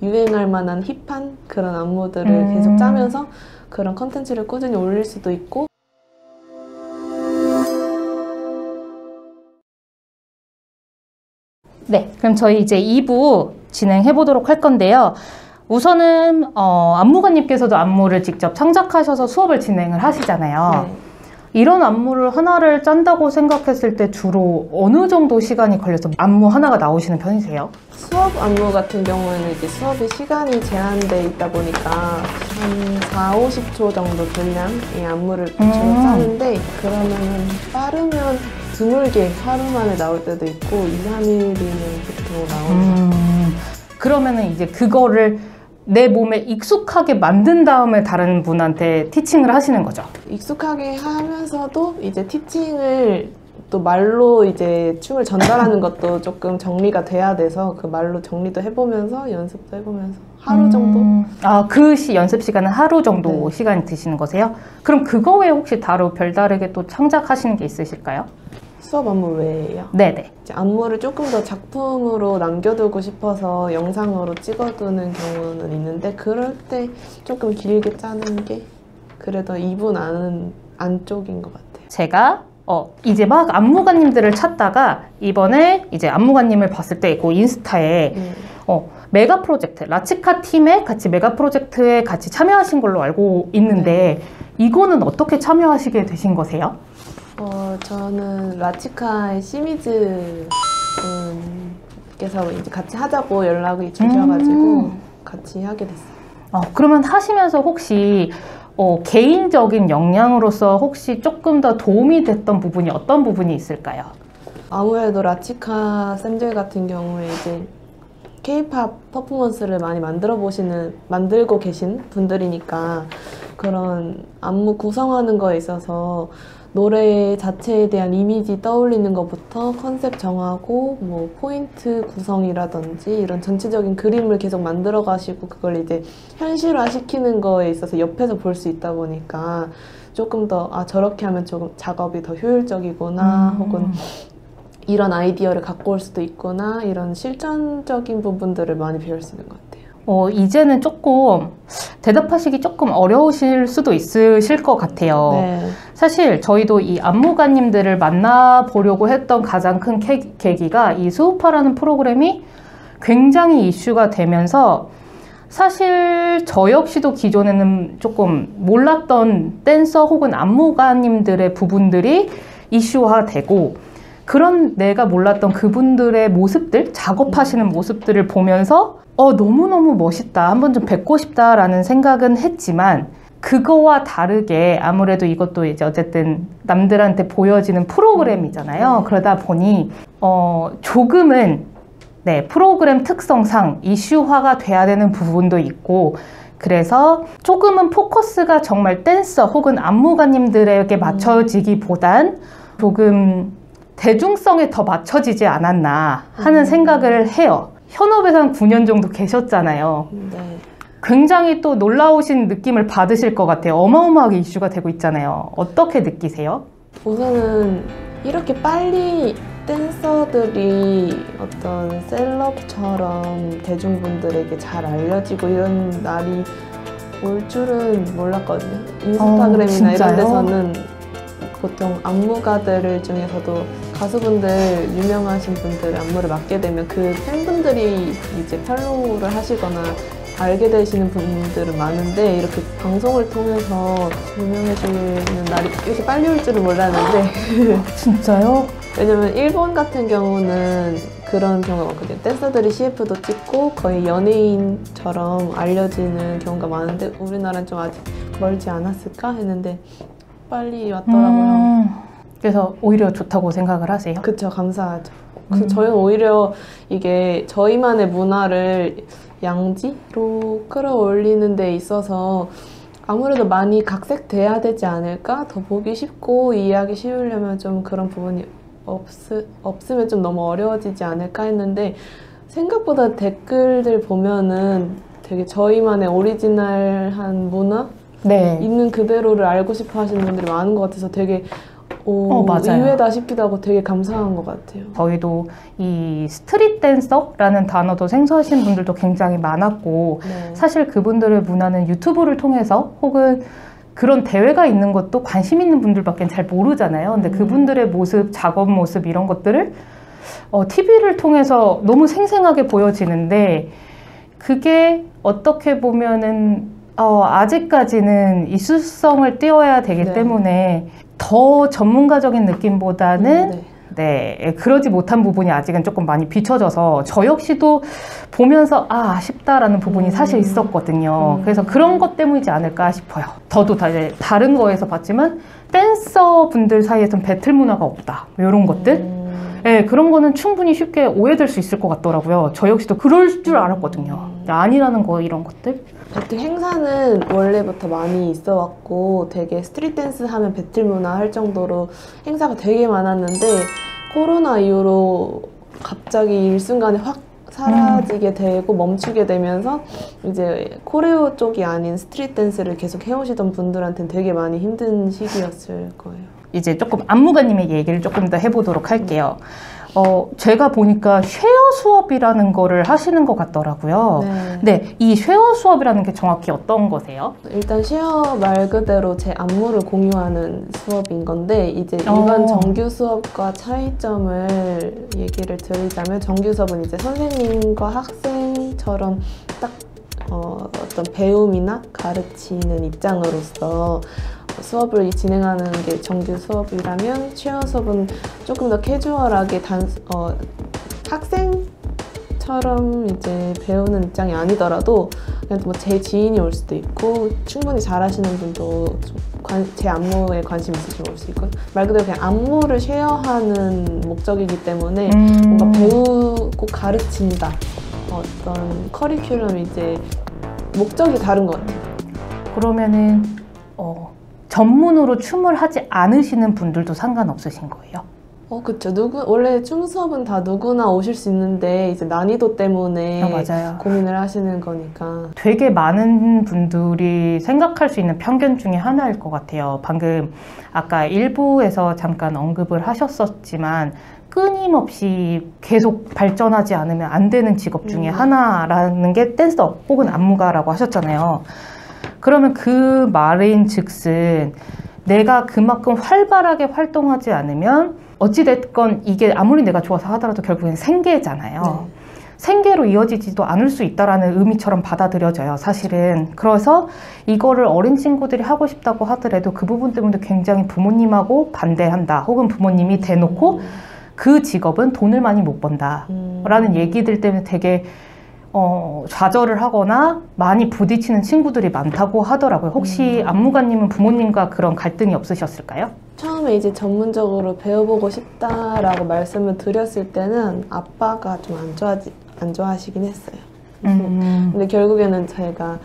유행할 만한 힙한 그런 안무들을 계속 짜면서 그런 컨텐츠를 꾸준히 올릴 수도 있고. 네, 그럼 저희 이제 2부 진행해 보도록 할 건데요. 우선은 안무가님께서도 안무를 직접 창작하셔서 수업을 진행을 하시잖아요. 네. 이런 안무를 하나를 짠다고 생각했을 때 주로 어느 정도 시간이 걸려서 안무 하나가 나오시는 편이세요? 수업 안무 같은 경우에는 이제 수업이 시간이 제한돼 있다 보니까 한 4, 50초 정도 분량의 안무를 주로 짜는데, 그러면은 빠르면 드물게 하루 만에 나올 때도 있고 2, 3일이면 보통 나오죠. 그러면은 이제 그거를 내 몸에 익숙하게 만든 다음에 다른 분한테 티칭을 하시는 거죠? 익숙하게 하면서도 이제 티칭을 또 말로 이제 춤을 전달하는 것도 조금 정리가 돼야 돼서 그 말로 정리도 해보면서 연습도 해보면서 하루 정도? 그 연습 시간은 하루 정도 네. 시간이 드시는 거세요? 그럼 그거 외에 혹시 다른 별다르게 또 창작하시는 게 있으실까요? 수업 안무 외에요? 네네. 이제 안무를 조금 더 작품으로 남겨두고 싶어서 영상으로 찍어두는 경우는 있는데, 그럴 때 조금 길게 짜는 게 그래도 2분 안쪽인 것 같아요. 제가 이제 막 안무가님들을 찾다가 이번에 이제 안무가님을 봤을 때 그 인스타에 메가 프로젝트, 라치카 팀에 같이 메가 프로젝트에 같이 참여하신 걸로 알고 있는데, 이거는 어떻게 참여하시게 되신 거세요? 저는 라치카의 시미즈 분께서 이제 같이 하자고 연락이 주셔가지고 같이 하게 됐어요. 그러면 하시면서 혹시 개인적인 역량으로서 혹시 조금 더 도움이 됐던 부분이 어떤 부분이 있을까요? 아무래도 라치카 쌤들 같은 경우에 이제 K-팝 퍼포먼스를 많이 만들고 계신 분들이니까 그런 안무 구성하는 거에 있어서 노래 자체에 대한 이미지 떠올리는 것부터 컨셉 정하고 뭐 포인트 구성이라든지 이런 전체적인 그림을 계속 만들어 가시고 그걸 이제 현실화 시키는 거에 있어서 옆에서 볼 수 있다 보니까 조금 더 저렇게 하면 조금 작업이 더 효율적이구나, 혹은 이런 아이디어를 갖고 올 수도 있구나, 이런 실전적인 부분들을 많이 배울 수 있는 것 같아요. 이제는 조금 대답하시기 조금 어려우실 수도 있으실 것 같아요. 네. 사실 저희도 이 안무가님들을 만나보려고 했던 가장 큰 계기가 이 수우파라는 프로그램이 굉장히 이슈가 되면서, 사실 저 역시도 기존에는 조금 몰랐던 댄서 혹은 안무가님들의 부분들이 이슈화되고, 그런 내가 몰랐던 그분들의 모습들, 작업하시는 모습들을 보면서 너무너무 멋있다, 한번 좀 뵙고 싶다라는 생각은 했지만, 그거와 다르게 아무래도 이것도 이제 어쨌든 남들한테 보여지는 프로그램이잖아요. 그러다 보니 조금은 프로그램 특성상 이슈화가 돼야 되는 부분도 있고, 그래서 조금은 포커스가 정말 댄서 혹은 안무가님들에게 맞춰지기보단 조금 대중성에 더 맞춰지지 않았나 하는 생각을 해요. 현업에서 한 9년 정도 계셨잖아요. 네. 굉장히 또 놀라우신 느낌을 받으실 것 같아요. 어마어마하게 이슈가 되고 있잖아요. 어떻게 느끼세요? 우선은 이렇게 빨리 댄서들이 어떤 셀럽처럼 대중분들에게 잘 알려지고 이런 날이 올 줄은 몰랐거든요. 인스타그램이나 이런 데서는 보통 안무가들 중에서도 가수분들, 유명하신 분들 안무를 맡게 되면 그 팬분들이 이제 팔로우를 하시거나 알게 되시는 분들은 많은데, 이렇게 방송을 통해서 유명해지는 날이 이렇게 빨리 올 줄은 몰랐는데 진짜요? 왜냐면 일본 같은 경우는 그런 경우가 많거든요. 댄서들이 CF도 찍고 거의 연예인처럼 알려지는 경우가 많은데, 우리나라는 좀 아직 멀지 않았을까 했는데 빨리 왔더라고요. 그래서 오히려 좋다고 생각을 하세요? 그쵸, 감사하죠. 저희는 오히려 이게 저희만의 문화를 양지로 끌어올리는 데 있어서 아무래도 많이 각색돼야 되지 않을까? 더 보기 쉽고 이해하기 쉬우려면 좀 그런 부분이 없으면 좀 너무 어려워지지 않을까 했는데, 생각보다 댓글들 보면은 되게 저희만의 오리지널한 문화? 있는 그대로를 알고 싶어 하시는 분들이 많은 것 같아서 되게 오, 맞아요. 의외다 싶기도 하고 되게 감사한 것 같아요. 저희도 이 스트릿 댄서라는 단어도 생소하신 분들도 굉장히 많았고 네. 사실 그분들의 문화는 유튜브를 통해서 혹은 그런 대회가 있는 것도 관심 있는 분들밖에 잘 모르잖아요. 근데 그분들의 모습, 작업 모습 이런 것들을 TV를 통해서 너무 생생하게 보여지는데 그게 어떻게 보면은 아직까지는 이수성을 띄워야 되기 네. 때문에 더 전문가적인 느낌보다는 네. 네, 그러지 못한 부분이 아직은 조금 많이 비춰져서 저 역시도 보면서 아쉽다라는 부분이 사실 있었거든요. 그래서 그런 것 때문이지 않을까 싶어요. 저도 이제 다른 거에서 봤지만 댄서 분들 사이에선 배틀 문화가 없다. 이런 것들. 네, 그런 거는 충분히 쉽게 오해될 수 있을 것 같더라고요. 저 역시도 그럴 줄 알았거든요. 아니라는 거 이런 것들. 배틀 행사는 원래부터 많이 있어 왔고 되게 스트릿 댄스 하면 배틀 문화 할 정도로 행사가 되게 많았는데 코로나 이후로 갑자기 일순간에 확 사라지게 되고 멈추게 되면서 이제 코레오 쪽이 아닌 스트릿 댄스를 계속 해오시던 분들한테는 되게 많이 힘든 시기였을 거예요. 이제 조금 안무가님의 얘기를 조금 더 해보도록 할게요. 제가 보니까 쉐어 수업이라는 거를 하시는 것 같더라고요. 네. 네, 이 쉐어 수업이라는 게 정확히 어떤 거세요? 일단 쉐어 말 그대로 제 안무를 공유하는 수업인 건데 이제 일반 정규 수업과 차이점을 얘기를 드리자면 정규 수업은 이제 선생님과 학생처럼 딱 어떤 배움이나 가르치는 입장으로서 수업을 진행하는 게 정규 수업이라면 쉐어 수업은 조금 더 캐주얼하게 학생처럼 이제 배우는 입장이 아니더라도 그냥 뭐 제 지인이 올 수도 있고 충분히 잘하시는 분도 제 안무에 관심 있으시면 올 수 있고 말 그대로 그냥 안무를 쉐어하는 목적이기 때문에 뭔가 배우고 가르친다 어떤 커리큘럼 이제 목적이 다른 것 같아요. 그러면은 전문으로 춤을 하지 않으시는 분들도 상관없으신 거예요? 그쵸. 원래 춤 수업은 다 누구나 오실 수 있는데, 이제 난이도 때문에 맞아요. 고민을 하시는 거니까. 되게 많은 분들이 생각할 수 있는 편견 중에 하나일 것 같아요. 방금 아까 일부에서 잠깐 언급을 하셨었지만, 끊임없이 계속 발전하지 않으면 안 되는 직업 중에 하나라는 게 댄서 혹은 안무가라고 하셨잖아요. 그러면 그 말인 즉슨 내가 그만큼 활발하게 활동하지 않으면 어찌됐건 이게 아무리 내가 좋아서 하더라도 결국엔 생계잖아요. 네. 생계로 이어지지도 않을 수 있다라는 의미처럼 받아들여져요, 사실은. 그래서 이거를 어린 친구들이 하고 싶다고 하더라도 그 부분 때문에 굉장히 부모님하고 반대한다. 혹은 부모님이 대놓고 그 직업은 돈을 많이 못 번다. 라는 얘기들 때문에 되게 좌절을 하거나 많이 부딪히는 친구들이 많다고 하더라고요. 혹시 안무가님은 부모님과 그런 갈등이 없으셨을까요? 처음에 이제 전문적으로 배워보고 싶다라고 말씀을 드렸을 때는 아빠가 좀 안 좋아하시긴 했어요. 근데 결국에는 제가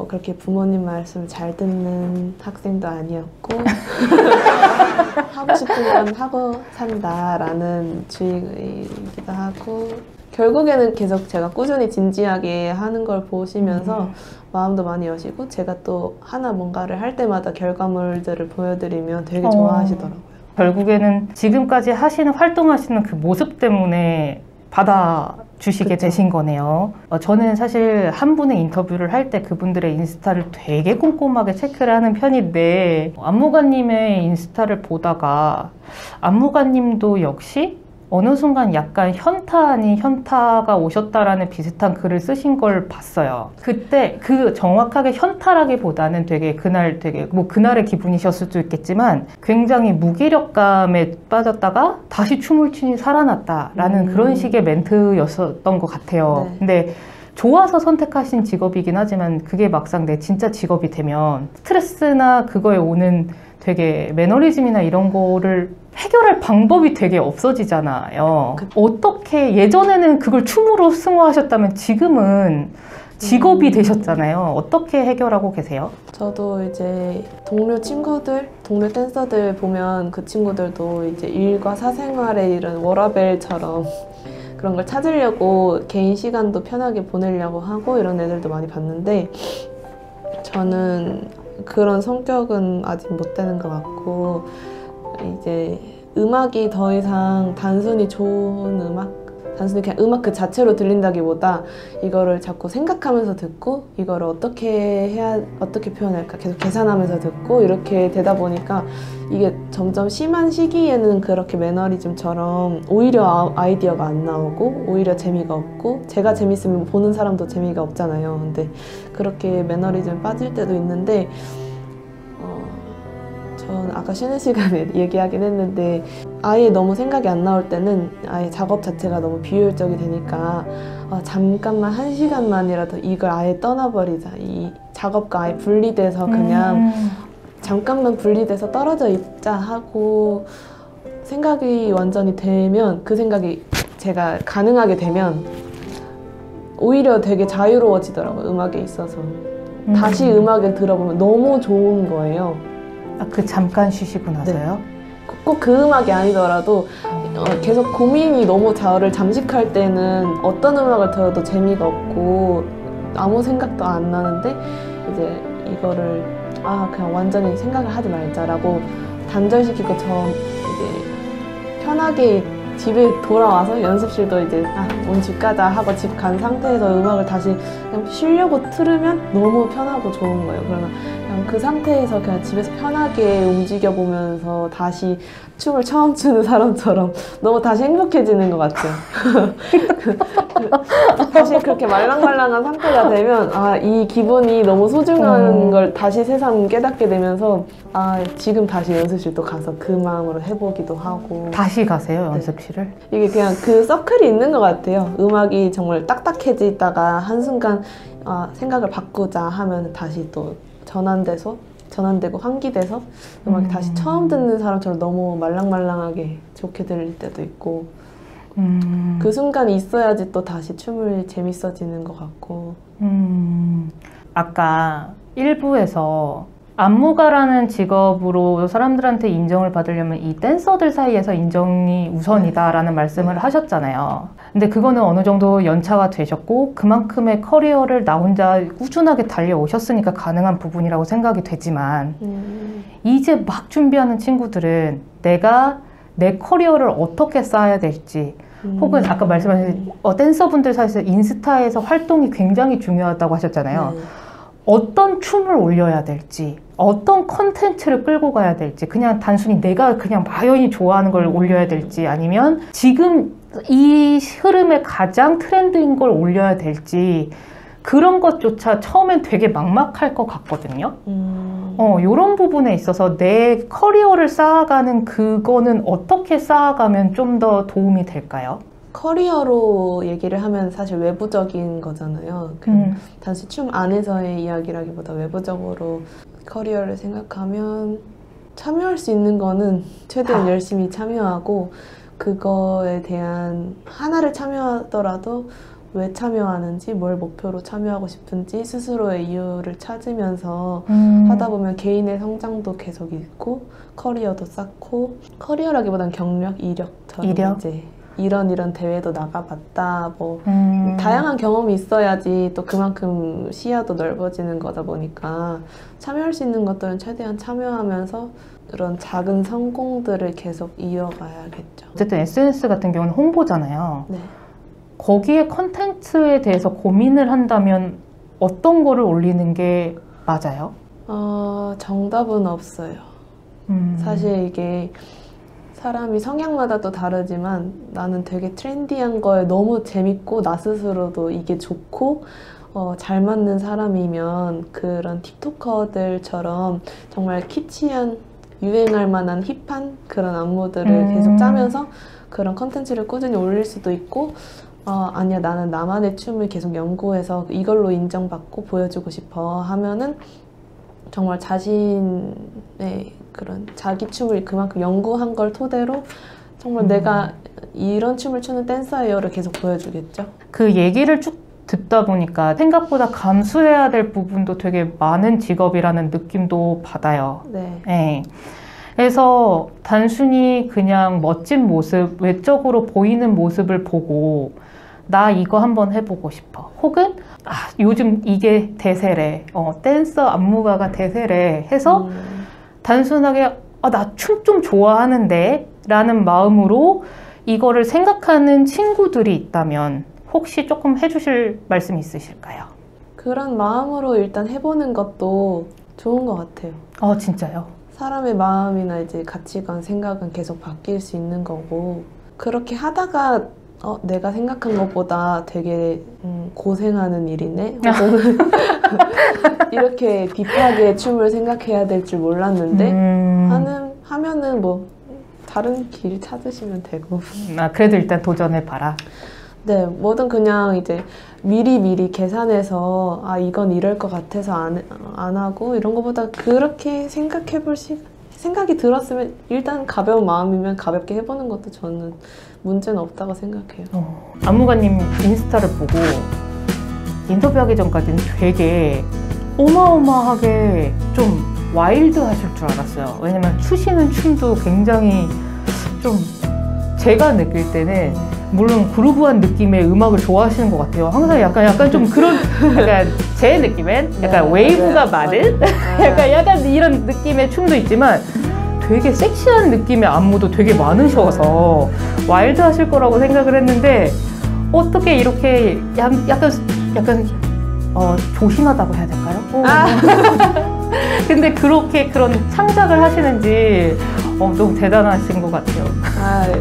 그렇게 부모님 말씀을 잘 듣는 학생도 아니었고 하고 싶은 건 하고 산다라는 주의이기도 하고 결국에는 계속 제가 꾸준히 진지하게 하는 걸 보시면서 마음도 많이 여시고 제가 또 하나 뭔가를 할 때마다 결과물들을 보여드리면 되게 좋아하시더라고요. 결국에는 지금까지 활동하시는 그 모습 때문에 받아주시게 그쵸. 되신 거네요. 저는 사실 한 분의 인터뷰를 할 때 그분들의 인스타를 되게 꼼꼼하게 체크를 하는 편인데 안무가님의 인스타를 보다가 안무가님도 역시 어느 순간 약간 현타 아닌 현타가 오셨다라는 비슷한 글을 쓰신 걸 봤어요. 그때 그 정확하게 현타라기보다는 되게 그날 뭐 그날의 기분이셨을 수도 있겠지만 굉장히 무기력감에 빠졌다가 다시 춤을 추니 살아났다라는 그런 식의 멘트였었던 것 같아요. 네. 근데 좋아서 선택하신 직업이긴 하지만 그게 막상 내 진짜 직업이 되면 스트레스나 그거에 오는 되게 매너리즘이나 이런 거를 해결할 방법이 되게 없어지잖아요. 어떻게 예전에는 그걸 춤으로 승화하셨다면 지금은 직업이 되셨잖아요. 어떻게 해결하고 계세요? 저도 이제 동료 댄서들 보면 그 친구들도 이제 일과 사생활의 이런 워라밸처럼 그런 걸 찾으려고 개인 시간도 편하게 보내려고 하고 이런 애들도 많이 봤는데 저는 그런 성격은 아직 못 되는 것 같고 이제 음악이 더 이상 단순히 좋은 음악, 단순히 그냥 음악 그 자체로 들린다기보다 이거를 자꾸 생각하면서 듣고 이거를 어떻게 해야, 어떻게 표현할까 계속 계산하면서 듣고 이렇게 되다 보니까 이게 점점 심한 시기에는 그렇게 매너리즘처럼 오히려 아이디어가 안 나오고 오히려 재미가 없고 제가 재밌으면 보는 사람도 재미가 없잖아요. 근데 그렇게 매너리즘 빠질 때도 있는데 전 아까 쉬는 시간에 얘기하긴 했는데 아예 너무 생각이 안 나올 때는 아예 작업 자체가 너무 비효율적이 되니까 잠깐만 1시간만이라도 이걸 아예 떠나버리자. 이 작업과 아예 분리돼서 그냥 잠깐만 분리돼서 떨어져 있자 하고 생각이 완전히 되면 그 생각이 제가 가능하게 되면 오히려 되게 자유로워지더라고요. 음악에 있어서. 다시 음악을 들어보면 너무 좋은 거예요. 그 잠깐 쉬시고 나서요? 네. 꼭 그 음악이 아니더라도 계속 고민이 너무 저를 잠식할 때는 어떤 음악을 들어도 재미가 없고 아무 생각도 안 나는데 이제 이거를 그냥 완전히 생각을 하지 말자라고 단절시키고 이제 편하게 집에 돌아와서 연습실도 이제 오늘 집 가자 하고 집 간 상태에서 음악을 다시 그냥 쉬려고 틀으면 너무 편하고 좋은 거예요. 그러면 그냥 그 상태에서 그냥 집에서 편하게 움직여 보면서 다시 춤을 처음 추는 사람처럼 너무 다시 행복해지는 것 같아요. 다시 그렇게 말랑말랑한 상태가 되면 이 기분이 너무 소중한 걸 다시 새삼 깨닫게 되면서 지금 다시 연습실 또 가서 그 마음으로 해보기도 하고. 다시 가세요, 연습실을? 네. 이게 그냥 그 서클이 있는 것 같아요. 음악이 정말 딱딱해지다가 한순간 생각을 바꾸자 하면 다시 또 전환되고 환기돼서 음악이 다시 처음 듣는 사람처럼 너무 말랑말랑하게 좋게 들릴 때도 있고 그 순간이 있어야지 또 다시 춤을 재밌어지는 것 같고. 아까 1부에서 안무가라는 직업으로 사람들한테 인정을 받으려면 이 댄서들 사이에서 인정이 우선이다라는 말씀을 하셨잖아요. 근데 그거는 어느 정도 연차가 되셨고 그만큼의 커리어를 나 혼자 꾸준하게 달려오셨으니까 가능한 부분이라고 생각이 되지만 이제 막 준비하는 친구들은 내가 내 커리어를 어떻게 쌓아야 될지 혹은 아까 말씀하신 댄서분들 사이에서 인스타에서 활동이 굉장히 중요하다고 하셨잖아요. 어떤 춤을 올려야 될지, 어떤 컨텐츠를 끌고 가야 될지, 그냥 단순히 내가 그냥 막연히 좋아하는 걸 올려야 될지, 아니면 지금 이 흐름에 가장 트렌드인 걸 올려야 될지, 그런 것조차 처음엔 되게 막막할 것 같거든요. 이런 부분에 있어서 내 커리어를 쌓아가는 그거는 어떻게 쌓아가면 좀 더 도움이 될까요? 커리어로 얘기를 하면 사실 외부적인 거잖아요. 단지 춤 안에서의 이야기라기보다 외부적으로 커리어를 생각하면 참여할 수 있는 거는 최대한 열심히 참여하고 그거에 대한 하나를 참여하더라도 왜 참여하는지, 뭘 목표로 참여하고 싶은지 스스로의 이유를 찾으면서 하다 보면 개인의 성장도 계속 있고 커리어도 쌓고, 커리어라기보단 경력, 이력처럼 이제 이런 대회도 나가봤다, 다양한 경험이 있어야지 또 그만큼 시야도 넓어지는 거다 보니까 참여할 수 있는 것들은 최대한 참여하면서 그런 작은 성공들을 계속 이어가야겠죠. 어쨌든 SNS 같은 경우는 홍보잖아요. 네. 거기에 컨텐츠에 대해서 고민을 한다면 어떤 거를 올리는 게 맞아요? 정답은 없어요. 사실 이게 사람이 성향마다 또 다르지만 나는 되게 트렌디한 거에 너무 재밌고 나 스스로도 이게 좋고 잘 맞는 사람이면 그런 틱토커들처럼 정말 키치한 유행할 만한 힙한 그런 안무들을 계속 짜면서 그런 컨텐츠를 꾸준히 올릴 수도 있고 아니야 나는 나만의 춤을 계속 연구해서 이걸로 인정받고 보여주고 싶어 하면은 정말 자신의 그런 자기 춤을 그만큼 연구한 걸 토대로 정말 내가 이런 춤을 추는 댄서예요를 계속 보여주겠죠. 그 얘기를 쭉 듣다 보니까 생각보다 감수해야 될 부분도 되게 많은 직업이라는 느낌도 받아요. 네. 네. 그래서 단순히 그냥 멋진 모습, 외적으로 보이는 모습을 보고 나 이거 한번 해보고 싶어. 혹은 요즘 이게 대세래. 댄서 안무가가 대세래 해서 단순하게 나 춤 좀 좋아하는데 라는 마음으로 이거를 생각하는 친구들이 있다면 혹시 조금 해주실 말씀 있으실까요? 그런 마음으로 일단 해보는 것도 좋은 것 같아요. 진짜요? 사람의 마음이나 이제 가치관, 생각은 계속 바뀔 수 있는 거고, 그렇게 하다가 내가 생각한 것보다 되게 고생하는 일이네? 혹은 이렇게 딥하게 춤을 생각해야 될 줄 몰랐는데 하면은 뭐 다른 길 찾으시면 되고. 그래도 일단 도전해봐라. 네, 뭐든 그냥 이제 미리 계산해서 이건 이럴 것 같아서 안 하고 이런 것보다 그렇게 생각이 들었으면 일단 가벼운 마음이면 가볍게 해보는 것도 저는 문제는 없다고 생각해요. 안무가님 인스타를 보고 인터뷰하기 전까지는 되게 어마어마하게 좀 와일드 하실 줄 알았어요. 왜냐면 추시는 춤도 굉장히 좀 제가 느낄 때는 물론 그루브한 느낌의 음악을 좋아하시는 것 같아요. 항상 약간 좀 그런 약간 제 느낌엔 약간 웨이브가 많은 약간 이런 느낌의 춤도 있지만 되게 섹시한 느낌의 안무도 되게 많으셔서 와일드 하실 거라고 생각을 했는데 어떻게 이렇게 약간 조심하다고 해야 될까요? 근데 그렇게 그런 창작을 하시는지 너무 대단하신 것 같아요. 아니,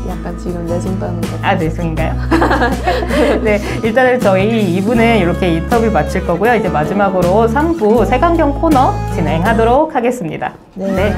약간 지금 내숭 따는 거. 내숭인가요? 네, 일단은 저희 2부는 이렇게 인터뷰 마칠 거고요. 이제 마지막으로 3부 색안경 코너 진행하도록 하겠습니다. 네.